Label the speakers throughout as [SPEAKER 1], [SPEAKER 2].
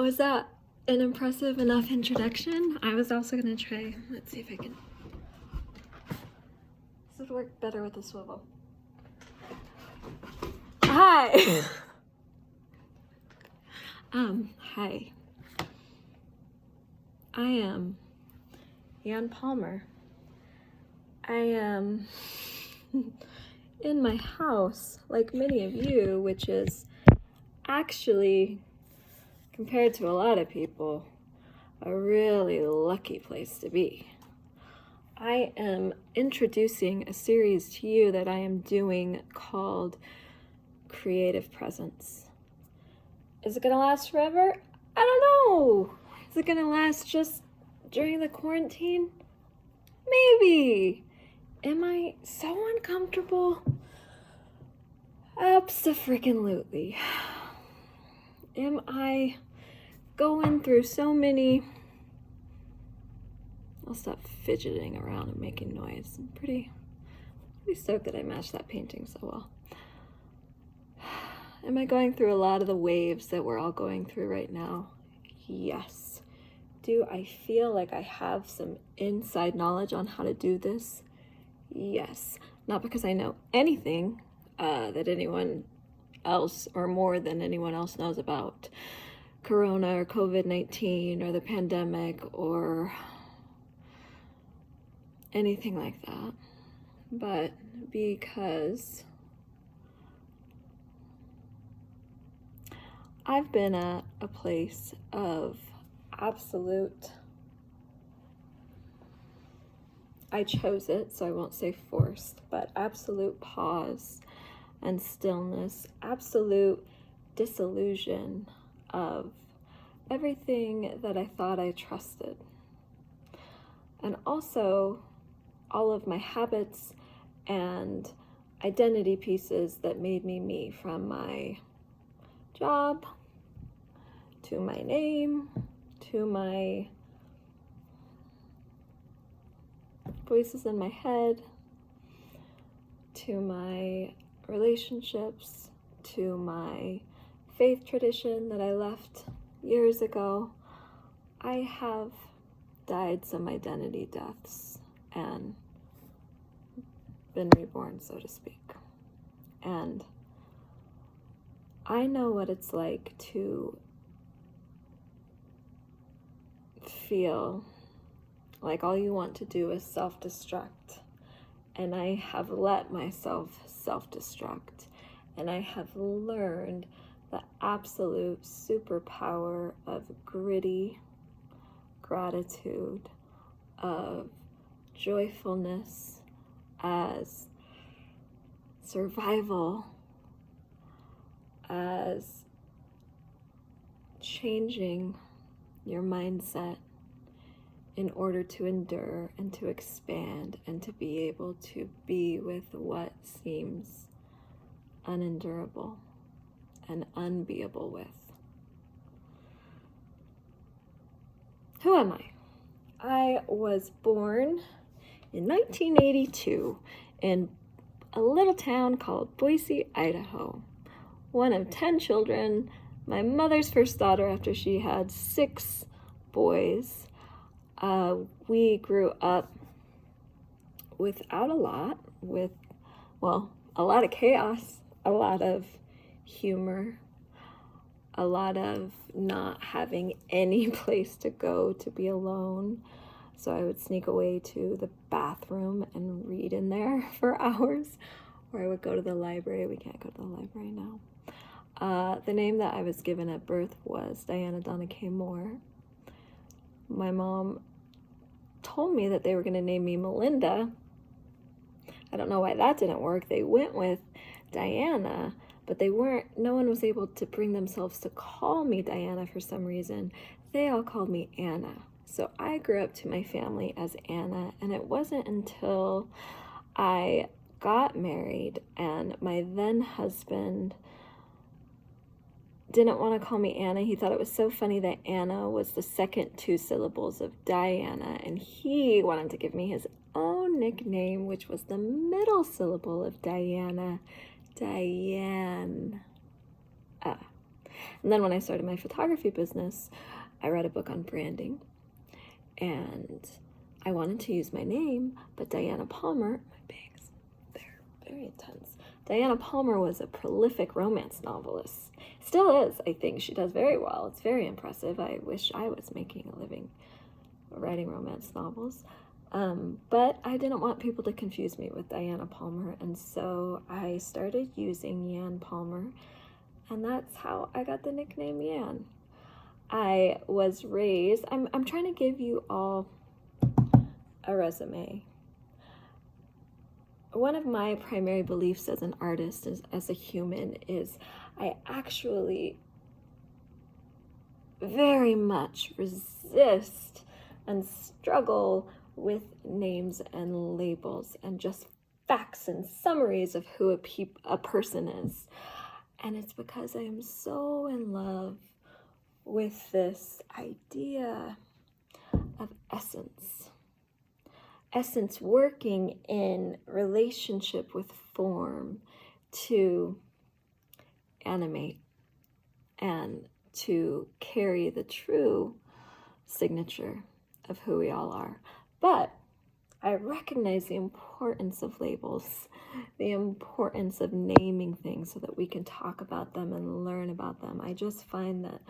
[SPEAKER 1] Was that an impressive enough introduction? I was also gonna try, let's see if I can. This would work better with a swivel. Hi! Hi. I am Ann Palmer. I am in my house, like many of you, which is actually, compared to a lot of people, a really lucky place to be. I am introducing a series to you that I am doing called Creative Presence. Is it gonna last forever? I don't know. Is it gonna last just during the quarantine? Maybe. Am I so uncomfortable? Abso-freaking-lutely. Am I going through so many... I'll stop fidgeting around and making noise. I'm pretty stoked that I matched that painting so well. Am I going through a lot of the waves that we're all going through right now? Yes. Do I feel like I have some inside knowledge on how to do this? Yes. Not because I know anything that anyone else, or more than anyone else, knows about Corona or COVID-19 or the pandemic or anything like that, but because I've been at a place of absolute, I chose it, so I won't say forced, but absolute pause and stillness, absolute disillusion of everything that I thought I trusted. And also all of my habits and identity pieces that made me me, from my job, to my name, to my voices in my head, to my relationships, to my faith tradition that I left years ago. I have died some identity deaths and been reborn, so to speak. And I know what it's like to feel like all you want to do is self-destruct. And I have let myself self-destruct. And I have learned the absolute superpower of gritty gratitude, of joyfulness as survival, as changing your mindset in order to endure and to expand and to be able to be with what seems unendurable and unbeable with. Who am I? I was born in 1982 in a little town called Boise, Idaho. One of 10 children, my mother's first daughter after she had 6 boys. We grew up without a lot, with, well, a lot of chaos, a lot of humor, a lot of not having any place to go to be alone. So I would sneak away to the bathroom and read in there for hours, or I would go to the library. We can't go to the library now. The name that I was given at birth was Diana Donna K. Moore. My mom told me that they were going to name me Melinda. I don't know why that didn't work. They went with Diana, but no one was able to bring themselves to call me Diana for some reason. They all called me Anna. So I grew up to my family as Anna, and it wasn't until I got married and my then husband didn't want to call me Anna. He thought it was so funny that Anna was the second 2 syllables of Diana, and he wanted to give me his own nickname, which was the middle syllable of Diana, Diane. And then when I started my photography business, I read a book on branding, and I wanted to use my name, but Diana Palmer, my bags, they're very intense. Diana Palmer was a prolific romance novelist. Still is, I think. She does very well. It's very impressive. I wish I was making a living writing romance novels. But I didn't want people to confuse me with Diana Palmer, and so I started using Yan Palmer, and that's how I got the nickname Yan. I was raised, I'm trying to give you all a resume. One of my primary beliefs as an artist, as a human, is I actually very much resist and struggle with names and labels and just facts and summaries of who a person is. And it's because I am so in love with this idea of essence. Essence working in relationship with form to animate and to carry the true signature of who we all are. But I recognize the importance of labels, the importance of naming things so that we can talk about them and learn about them. I just find that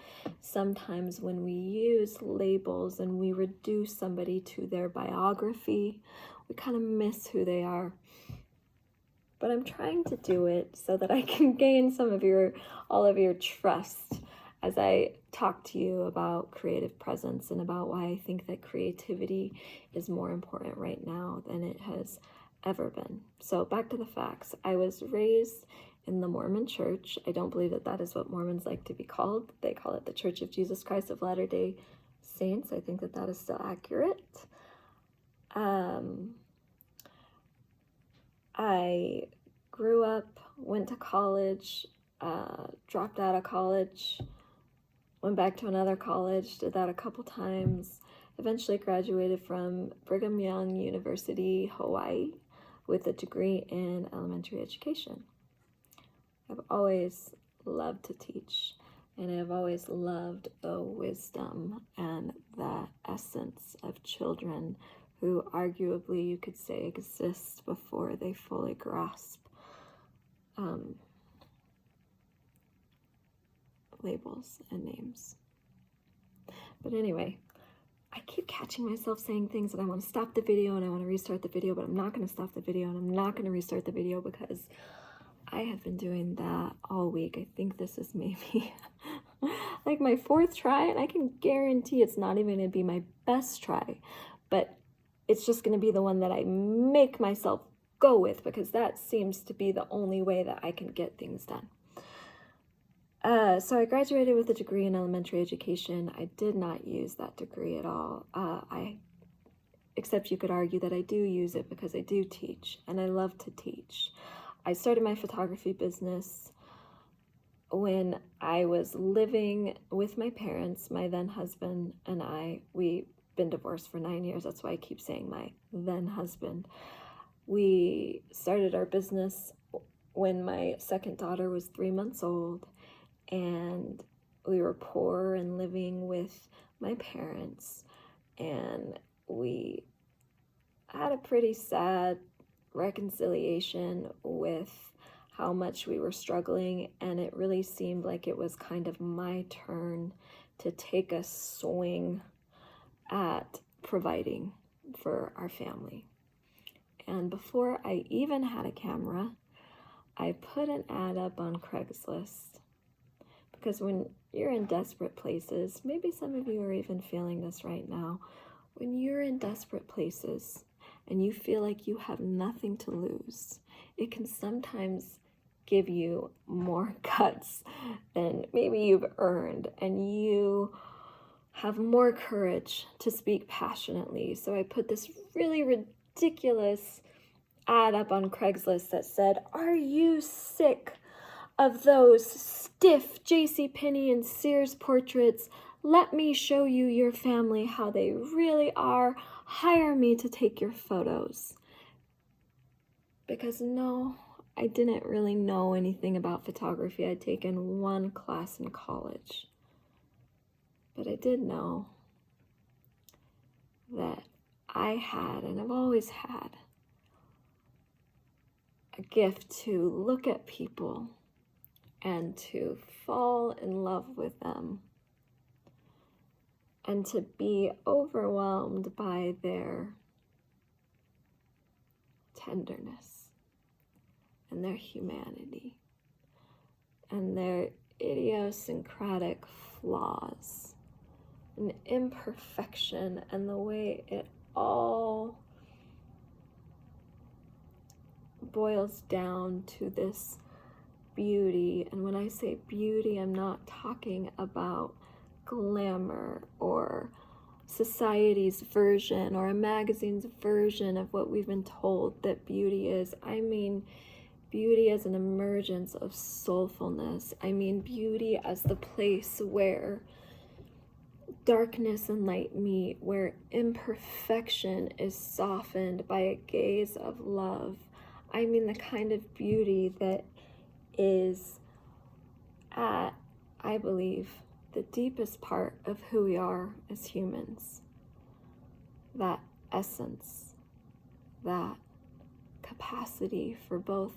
[SPEAKER 1] sometimes when we use labels and we reduce somebody to their biography, we kind of miss who they are. But I'm trying to do it so that I can gain all of your trust as I talk to you about creative presence and about why I think that creativity is more important right now than it has ever been. So back to the facts. I was raised in the Mormon Church. I don't believe that is what Mormons like to be called. They call it the Church of Jesus Christ of Latter-day Saints. I think that is still accurate. I grew up, went to college, dropped out of college, went back to another college, did that a couple times, eventually graduated from Brigham Young University, Hawaii, with a degree in elementary education. I've always loved to teach, and I've always loved the wisdom and the essence of children who arguably you could say exist before they fully grasp labels and names. But anyway, I keep catching myself saying things that I want to stop the video and I want to restart the video, but I'm not going to stop the video and I'm not going to restart the video because I have been doing that all week. I think this is maybe like my 4th try, and I can guarantee it's not even going to be my best try, but it's just going to be the one that I make myself go with because that seems to be the only way that I can get things done. So I graduated with a degree in elementary education. I did not use that degree at all. Except you could argue that I do use it because I do teach, and I love to teach. I started my photography business when I was living with my parents, my then husband and we've been divorced for 9 years. That's why I keep saying my then husband. We started our business when my second daughter was 3 months old, and we were poor and living with my parents, and we had a pretty sad reconciliation with how much we were struggling, and it really seemed like it was kind of my turn to take a swing at providing for our family. And before I even had a camera, I put an ad up on Craigslist. Because when you're in desperate places, maybe some of you are even feeling this right now, when you're in desperate places and you feel like you have nothing to lose, it can sometimes give you more guts than maybe you've earned, and you have more courage to speak passionately. So I put this really ridiculous ad up on Craigslist that said, "Are you sick of those stiff JCPenney and Sears portraits? Let me show you your family how they really are. Hire me to take your photos." Because no, I didn't really know anything about photography. I'd taken one class in college. But I did know that I had, and I've always had, a gift to look at people and to fall in love with them and to be overwhelmed by their tenderness and their humanity and their idiosyncratic flaws and imperfection and the way it all boils down to this beauty. And when I say beauty, I'm not talking about glamour or society's version or a magazine's version of what we've been told that beauty is. I mean beauty as an emergence of soulfulness. I mean beauty as the place where darkness and light meet, where imperfection is softened by a gaze of love. I mean the kind of beauty that is at, I believe, the deepest part of who we are as humans. That essence, that capacity for both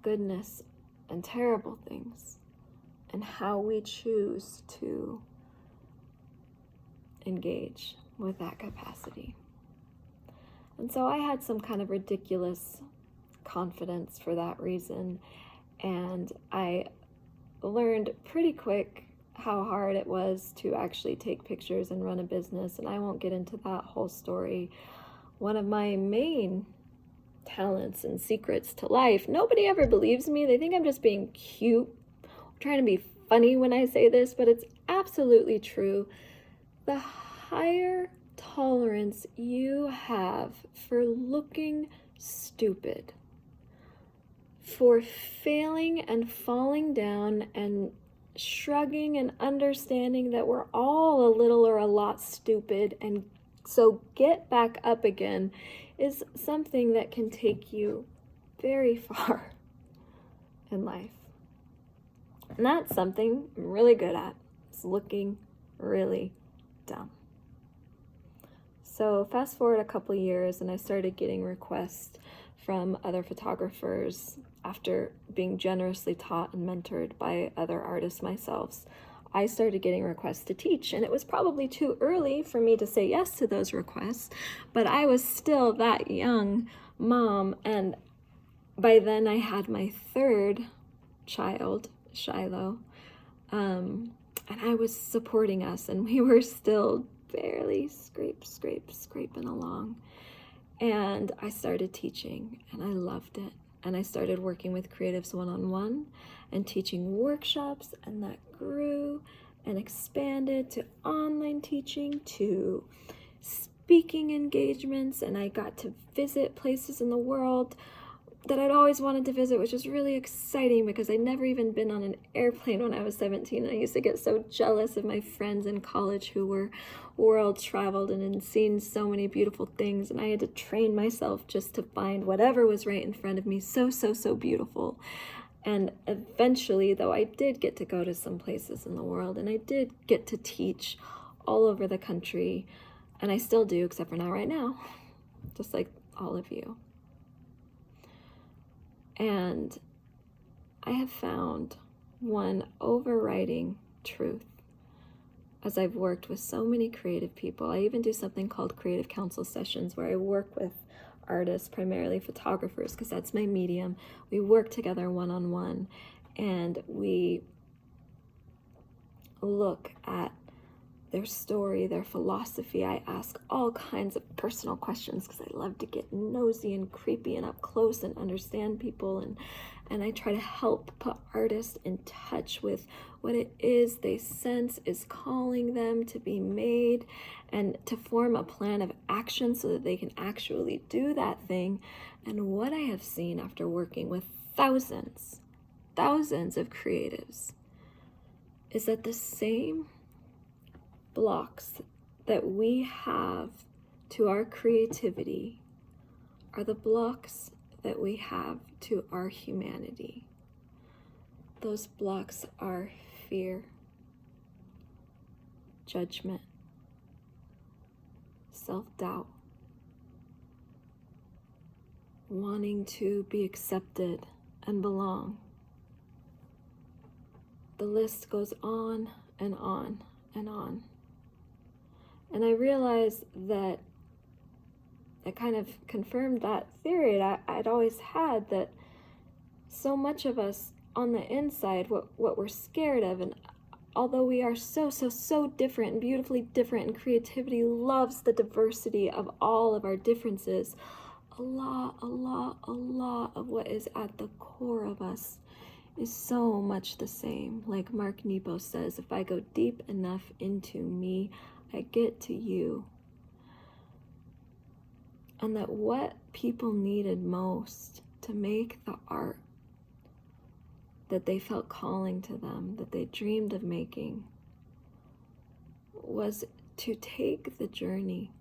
[SPEAKER 1] goodness and terrible things, and how we choose to engage with that capacity. And so I had some kind of ridiculous confidence for that reason, and I learned pretty quick how hard it was to actually take pictures and run a business, and I won't get into that whole story. One of my main talents and secrets to life, nobody ever believes me. They think I'm just being cute, I'm trying to be funny when I say this, but it's absolutely true. The higher tolerance you have for looking stupid, for failing and falling down and shrugging and understanding that we're all a little or a lot stupid, and so get back up again, is something that can take you very far in life. And that's something I'm really good at, is looking really dumb. So fast forward a couple years, and I started getting requests from other photographers after being generously taught and mentored by other artists myself. I started getting requests to teach, and it was probably too early for me to say yes to those requests, but I was still that young mom, and by then I had my third child, Shiloh, and I was supporting us, and we were still barely scraping along. And I started teaching, and I loved it. And I started working with creatives one-on-one and teaching workshops, and that grew and expanded to online teaching, to speaking engagements, and I got to visit places in the world that I'd always wanted to visit, which was really exciting because I'd never even been on an airplane when I was 17. And I used to get so jealous of my friends in college who were world traveled and had seen so many beautiful things, and I had to train myself just to find whatever was right in front of me so beautiful. And eventually, though, I did get to go to some places in the world, and I did get to teach all over the country, and I still do, except for not right now, just like all of you. And I have found one overriding truth as I've worked with so many creative people. I even do something called creative counsel sessions, where I work with artists, primarily photographers, because that's my medium. We work together one-on-one, and we look at their story, their philosophy. I ask all kinds of personal questions because I love to get nosy and creepy and up close and understand people, and I try to help put artists in touch with what it is they sense is calling them to be made, and to form a plan of action so that they can actually do that thing. And what I have seen after working with thousands of creatives is that the same blocks that we have to our creativity are the blocks that we have to our humanity. Those blocks are fear, judgment, self-doubt, wanting to be accepted and belong. The list goes on and on and on. And I realized that it kind of confirmed that theory I'd always had, that so much of us on the inside, what we're scared of, and although we are so different and beautifully different, and creativity loves the diversity of all of our differences, a lot of what is at the core of us is so much the same. Like Mark Nepo says, if I go deep enough into me, I get to you. And that what people needed most to make the art that they felt calling to them, that they dreamed of making, was to take the journey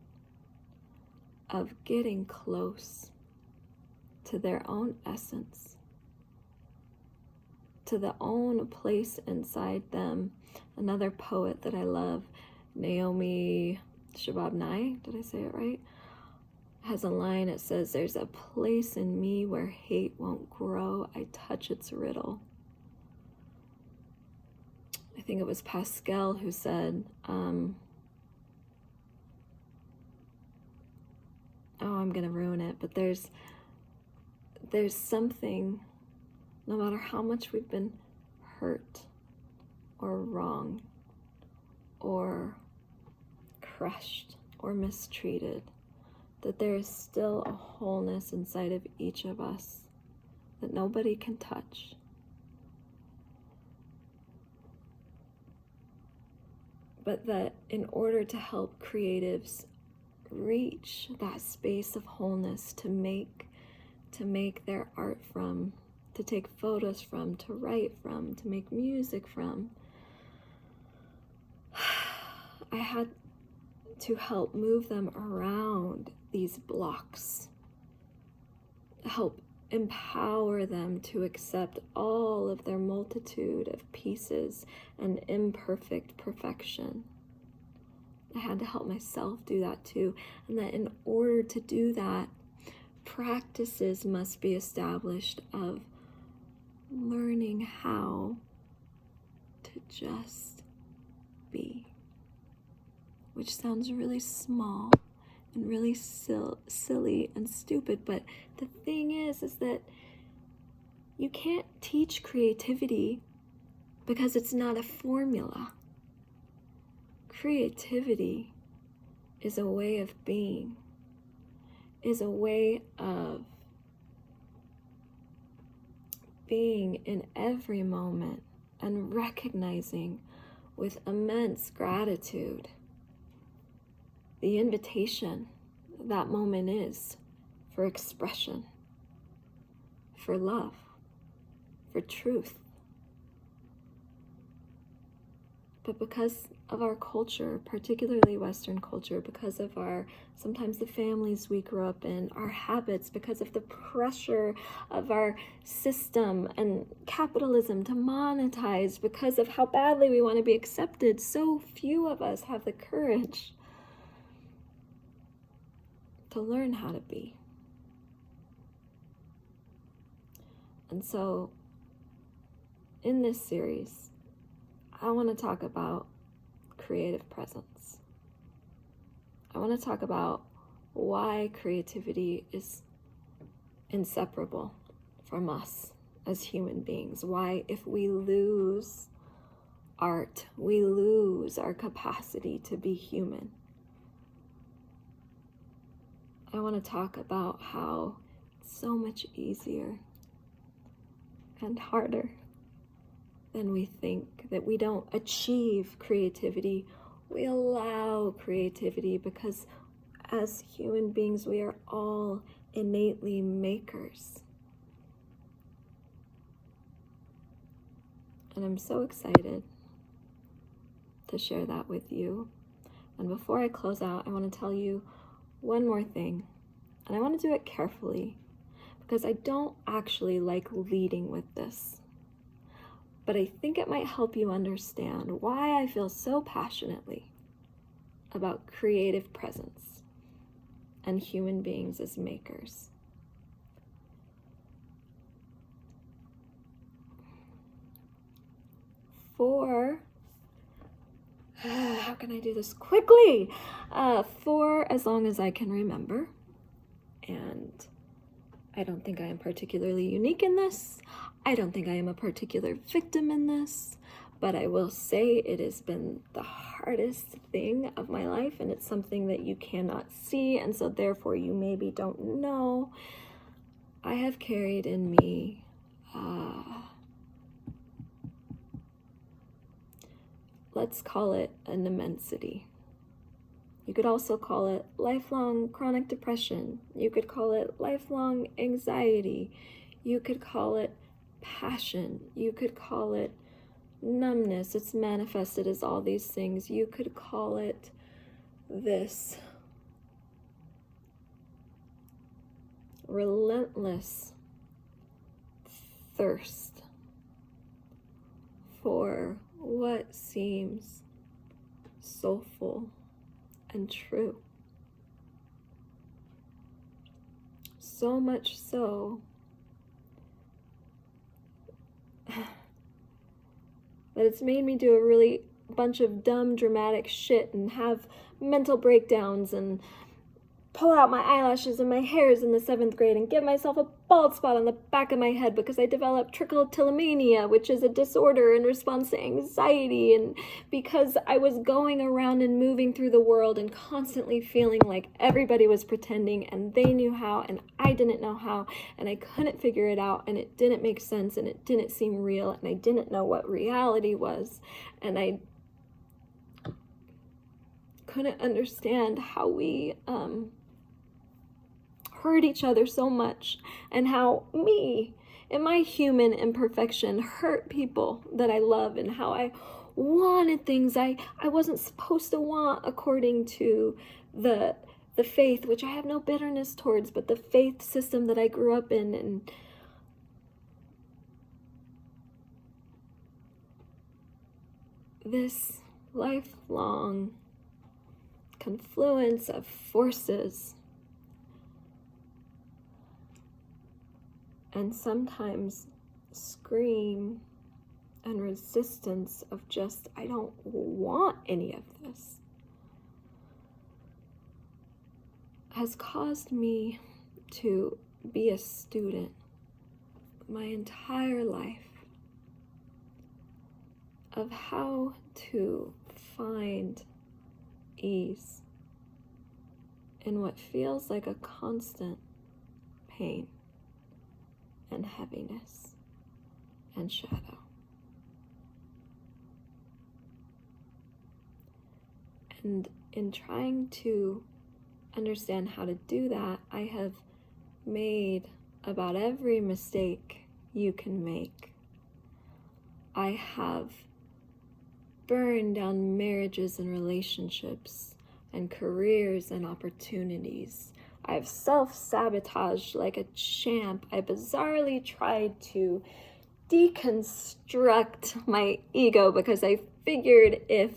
[SPEAKER 1] of getting close to their own essence, to the own place inside them. Another poet that I love, Naomi Shihab, did I say it right? Has a line. It says, "There's a place in me where hate won't grow. I touch its riddle." I think it was Pascal who said, I'm gonna ruin it, but there's something, no matter how much we've been hurt or wronged or crushed or mistreated, that there is still a wholeness inside of each of us that nobody can touch. But that in order to help creatives reach that space of wholeness, to make their art from, to take photos from, to write from, to make music from, I had to help move them around these blocks, help empower them to accept all of their multitude of pieces and imperfect perfection. I had to help myself do that too, and that in order to do that, practices must be established of learning how to just be, which sounds really small and really silly and stupid, but the thing is that you can't teach creativity because it's not a formula. Creativity is a way of being, is a way of being in every moment and recognizing with immense gratitude the invitation that moment is for expression, for love, for truth. But because of our culture, particularly Western culture, because of sometimes the families we grew up in, our habits, because of the pressure of our system and capitalism to monetize, because of how badly we want to be accepted, so few of us have the courage to learn how to be. And so, in this series, I want to talk about creative presence. I want to talk about why creativity is inseparable from us as human beings. Why, if we lose art, we lose our capacity to be human. I want to talk about how it's so much easier and harder than we think, that we don't achieve creativity. We allow creativity because as human beings, we are all innately makers. And I'm so excited to share that with you. And before I close out, I want to tell you one more thing. And I want to do it carefully, because I don't actually like leading with this, but I think it might help you understand why I feel so passionately about creative presence and human beings as makers. How can I do this quickly? For as long as I can remember, and I don't think I am particularly unique in this. I don't think I am a particular victim in this, but I will say it has been the hardest thing of my life, and it's something that you cannot see, and so therefore you maybe don't know. I have carried in me let's call it an immensity. You could also call it lifelong chronic depression. You could call it lifelong anxiety. You could call it passion. You could call it numbness. It's manifested as all these things. You could call it this relentless thirst for what seems soulful and true. So much so that it's made me do a really bunch of dumb, dramatic shit and have mental breakdowns and pull out my eyelashes and my hairs in the 7th grade and give myself a bald spot on the back of my head because I developed trichotillomania, which is a disorder in response to anxiety, and because I was going around and moving through the world and constantly feeling like everybody was pretending and they knew how and I didn't know how, and I couldn't figure it out, and it didn't make sense, and it didn't seem real, and I didn't know what reality was, and I couldn't understand how we hurt each other so much, and how me and my human imperfection hurt people that I love, and how I wanted things I wasn't supposed to want according to the faith, which I have no bitterness towards, but the faith system that I grew up in. And this lifelong confluence of forces, and sometimes scream and resistance of just, I don't want any of this, has caused me to be a student my entire life of how to find ease in what feels like a constant pain and heaviness and shadow. And in trying to understand how to do that, I have made about every mistake you can make. I have burned down marriages and relationships and careers and opportunities. I've self-sabotaged like a champ. I bizarrely tried to deconstruct my ego because I figured if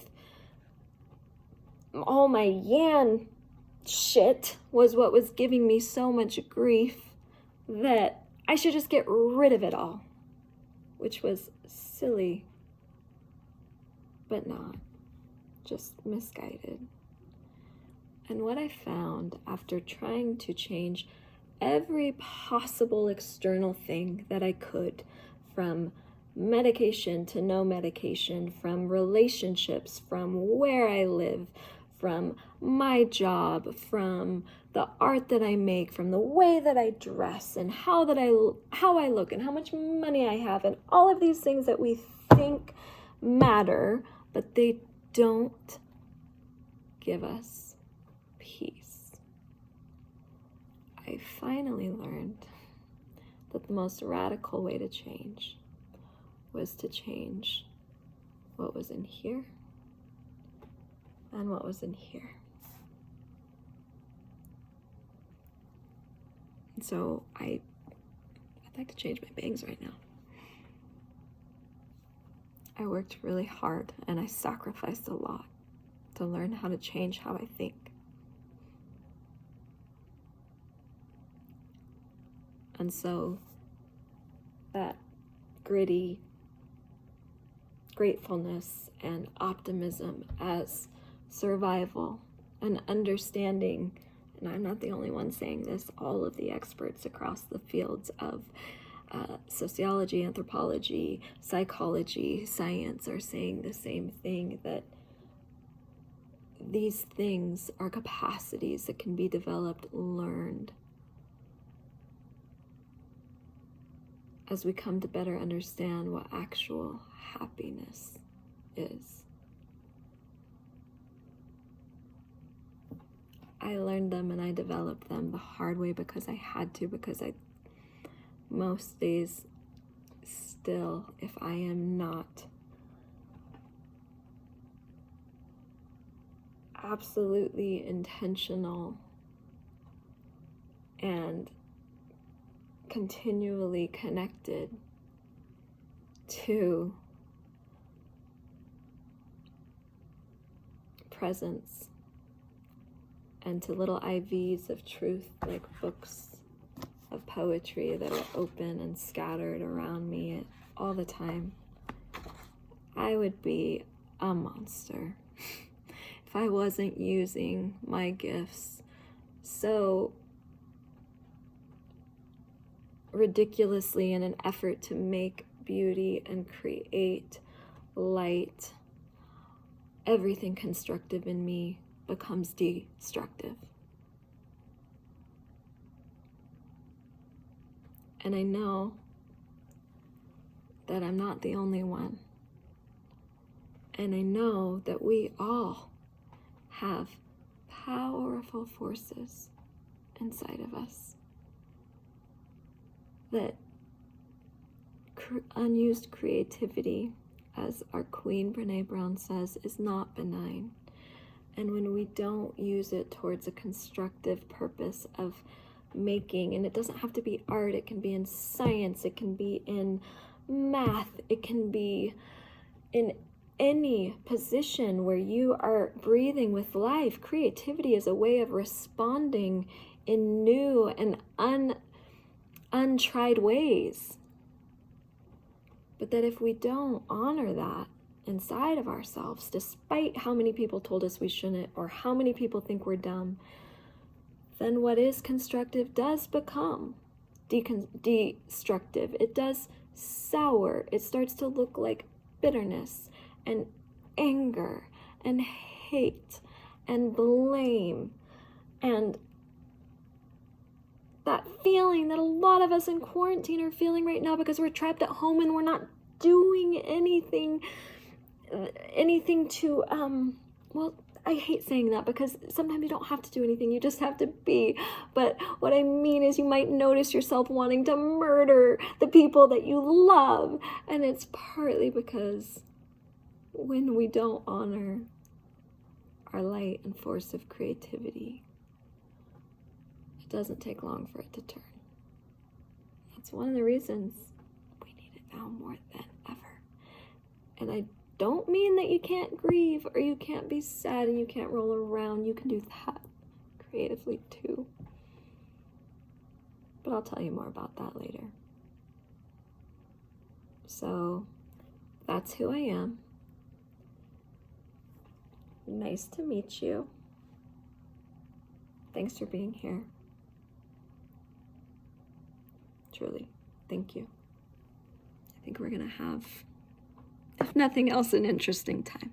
[SPEAKER 1] all my yan shit was what was giving me so much grief, that I should just get rid of it all, which was silly, but not, just misguided. And what I found after trying to change every possible external thing that I could, from medication to no medication, from relationships, from where I live, from my job, from the art that I make, from the way that I dress, and how I look, and how much money I have, and all of these things that we think matter, but they don't give us peace. I finally learned that the most radical way to change was to change what was in here and what was in here. And so I I'd like to change my bangs right now. I worked really hard and I sacrificed a lot to learn how to change how I think. And so that gritty gratefulness and optimism as survival and understanding, and I'm not the only one saying this, all of the experts across the fields of sociology, anthropology, psychology, science are saying the same thing, that these things are capacities that can be developed, learned, as we come to better understand what actual happiness is. I learned them and I developed them the hard way because I had to, because most days still, if I am not absolutely intentional and continually connected to presence and to little IVs of truth, like books of poetry that are open and scattered around me all the time, I would be a monster if I wasn't using my gifts so ridiculously in an effort to make beauty and create light. Everything constructive in me becomes destructive. And I know that I'm not the only one. And I know that we all have powerful forces inside of us that unused creativity, as our Queen Brene Brown says, is not benign. And when we don't use it towards a constructive purpose of making, and it doesn't have to be art, it can be in science, it can be in math, it can be in any position where you are breathing with life. Creativity is a way of responding in new and untried ways. But that if we don't honor that inside of ourselves, despite how many people told us we shouldn't, or how many people think we're dumb, then what is constructive does become destructive. It does sour. It starts to look like bitterness and anger and hate and blame and that feeling that a lot of us in quarantine are feeling right now because we're trapped at home and we're not doing anything to, well, I hate saying that because sometimes you don't have to do anything, you just have to be. But what I mean is you might notice yourself wanting to murder the people that you love. And it's partly because when we don't honor our light and force of creativity, it doesn't take long for it to turn. That's one of the reasons we need it now more than ever. And I don't mean that you can't grieve or you can't be sad and you can't roll around. You can do that creatively too. But I'll tell you more about that later. So that's who I am. Nice to meet you. Thanks for being here. Truly, thank you. I think we're going to have, if nothing else, an interesting time.